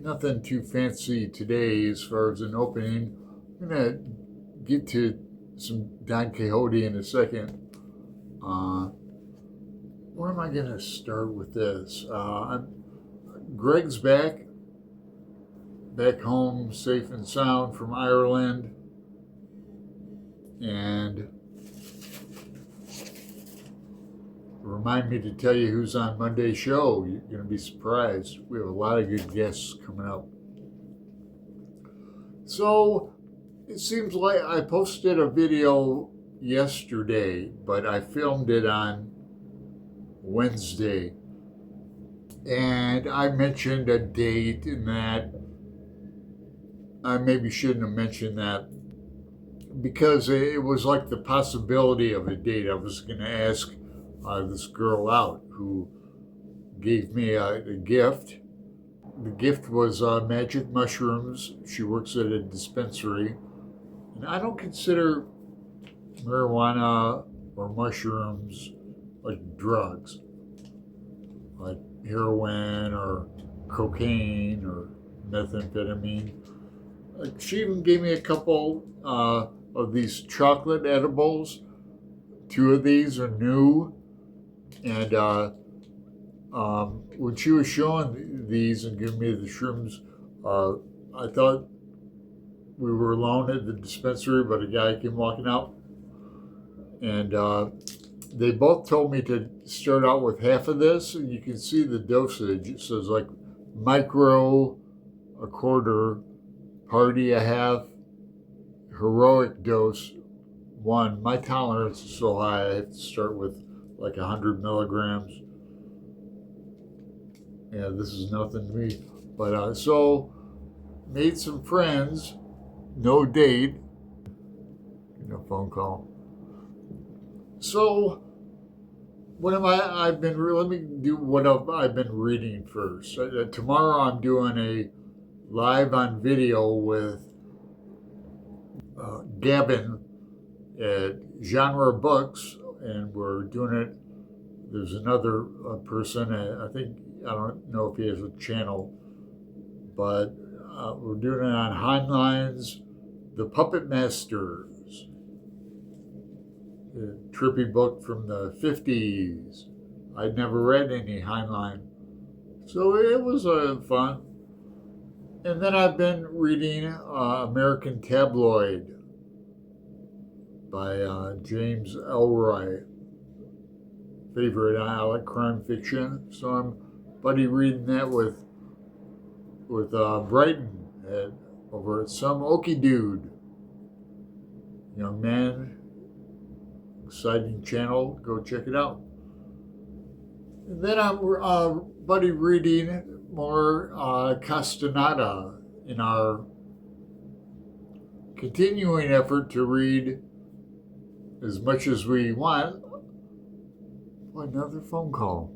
Nothing too fancy today as far as an opening. I'm going to get to some Don Quixote in a second. Where am I going to start with this? Greg's back home safe and sound from Ireland. And remind me to tell you who's on Monday's show. You're going to be surprised. We have a lot of good guests coming up. So it seems like I posted a video yesterday, but I filmed it on Wednesday. And I mentioned a date, and that I maybe shouldn't have mentioned that because it was like the possibility of a date. I was going to ask this girl out who gave me a gift. The gift was magic mushrooms. She works at a dispensary. And I don't consider marijuana or mushrooms like drugs, like heroin or cocaine or methamphetamine. She even gave me a couple of these chocolate edibles. 2 of these are new. And when she was showing these and giving me the shrooms, I thought we were alone at the dispensary, but a guy came walking out. And they both told me to start out with half of this. And you can see the dosage. It says like micro, a quarter, party, a half, heroic dose, 1. My tolerance is so high, I have to start with like 100 milligrams. Yeah, this is nothing to me. But so made some friends, no date, no phone call. So what am I've been, let me do what I've been reading first. Tomorrow I'm doing a live on video with Gavin at Genre Books, and we're doing it. There's another person, I don't know if he has a channel, but we're doing it on Heinlein's The Puppet Masters, a trippy book from the 50s. I'd never read any Heinlein, so it was fun. And then I've been reading American Tabloid by James Elroy. Favorite, I like crime fiction, so I'm buddy reading that with Brighton over at Some Okie Dude. Young man, exciting channel, go check it out. And then I'm buddy reading more Castaneda in our continuing effort to read as much as we want. Another phone call.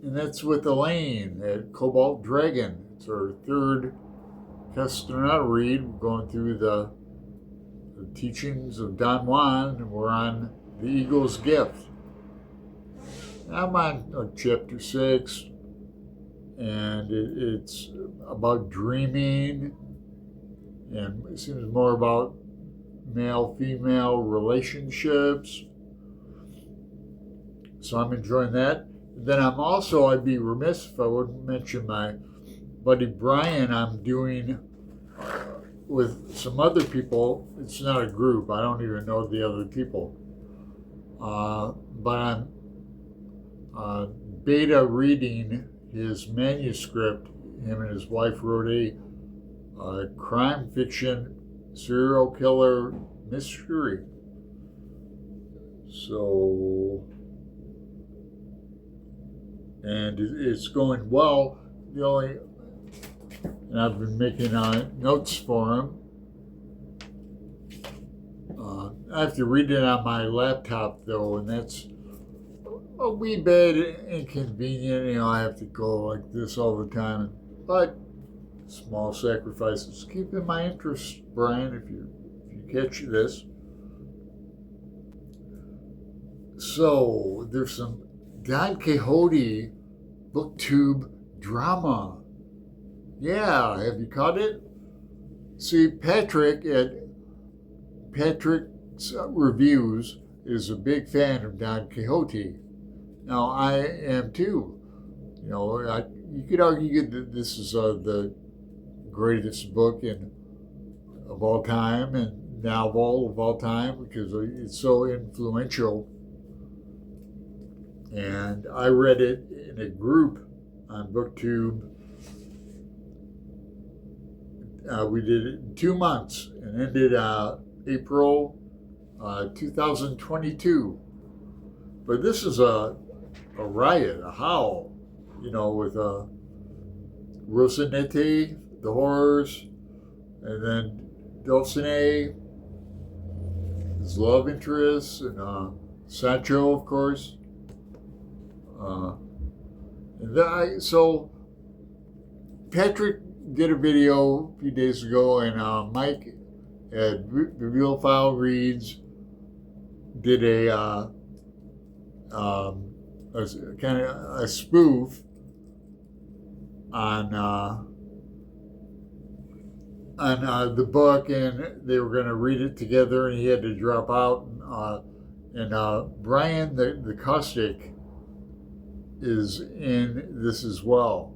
And that's with Elaine at Cobalt Dragon. It's our 3rd Castaneda read. We're going through the teachings of Don Juan, and we're on The Eagle's Gift. I'm on chapter 6, and it's about dreaming, and it seems more about male-female relationships. So I'm enjoying that. Then I'd be remiss if I wouldn't mention my buddy Brian. I'm doing with some other people. It's not a group. I don't even know the other people. But I'm beta reading his manuscript. Him and his wife wrote a crime fiction serial killer mystery. So, and it's going well. And I've been making notes for him. I have to read it on my laptop though, and that's a wee bit inconvenient. I have to go like this all the time. But small sacrifices. Keep in my interest, Brian, if you catch this. So there's some Don Quixote booktube drama. Yeah, have you caught it? See, Patrick at Patrick's Reviews is a big fan of Don Quixote. Now, I am too. You know, you could argue that this is the greatest book of all time and novel of all time because it's so influential. And I read it in a group on BookTube. We did it in 2 months and ended April 2022. But this is a riot, a howl, you know, with Rocinante, the horrors, and then Dulcinea, his love interest, and Sancho, of course. So Patrick did a video a few days ago, and Mike at Bibliophile Reads did a kind of a spoof on the book, and they were going to read it together, and he had to drop out. And Brian, the Caustic, is in this as well.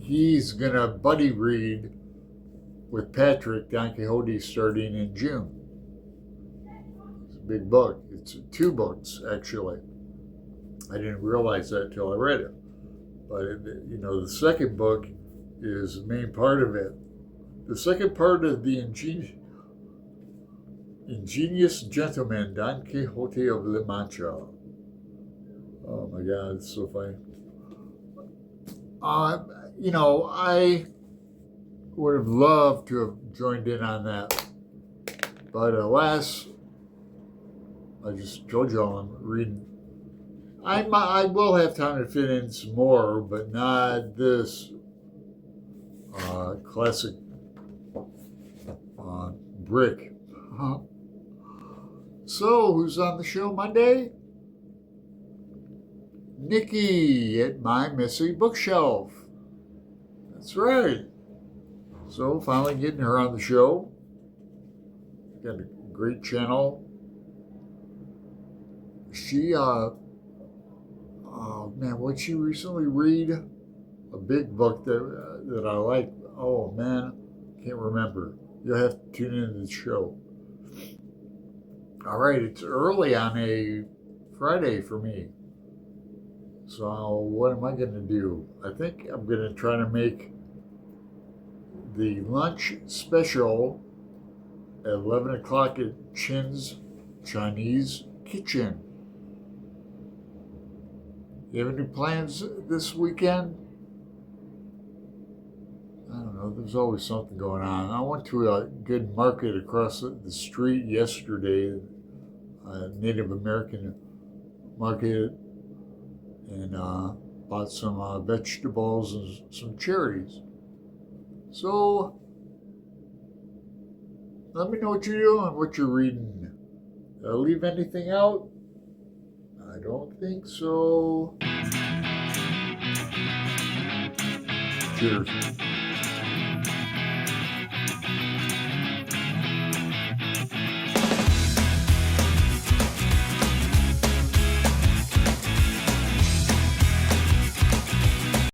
He's going to buddy read with Patrick Don Quixote starting in June. It's a big book. It's 2 books, actually. I didn't realize that till I read it. But, you know, the second book is the main part of it. The second part of the Ingenious Gentleman, Don Quixote of La Mancha. Oh my God, it's so funny. You know, I would have loved to have joined in on that. But alas, I just told y'all I'm reading. I will have time to fit in some more, but not this classic brick. So, who's on the show Monday? Nikki at My Messy Bookshelf. That's right. So, finally getting her on the show. Got a great channel. She, oh man, what'd she recently read? A big book that I like. Oh man, can't remember. You'll have to tune into the show. All right, it's early on a Friday for me. So what am I going to do? I think I'm going to try to make the lunch special at 11 o'clock at Chin's Chinese Kitchen. You have any plans this weekend? I don't know. There's always something going on. I went to a good market across the street yesterday, a Native American market, and bought some vegetables and some cherries. So, let me know what you're doing, what you're reading. Did I leave anything out? I don't think so. Cheers.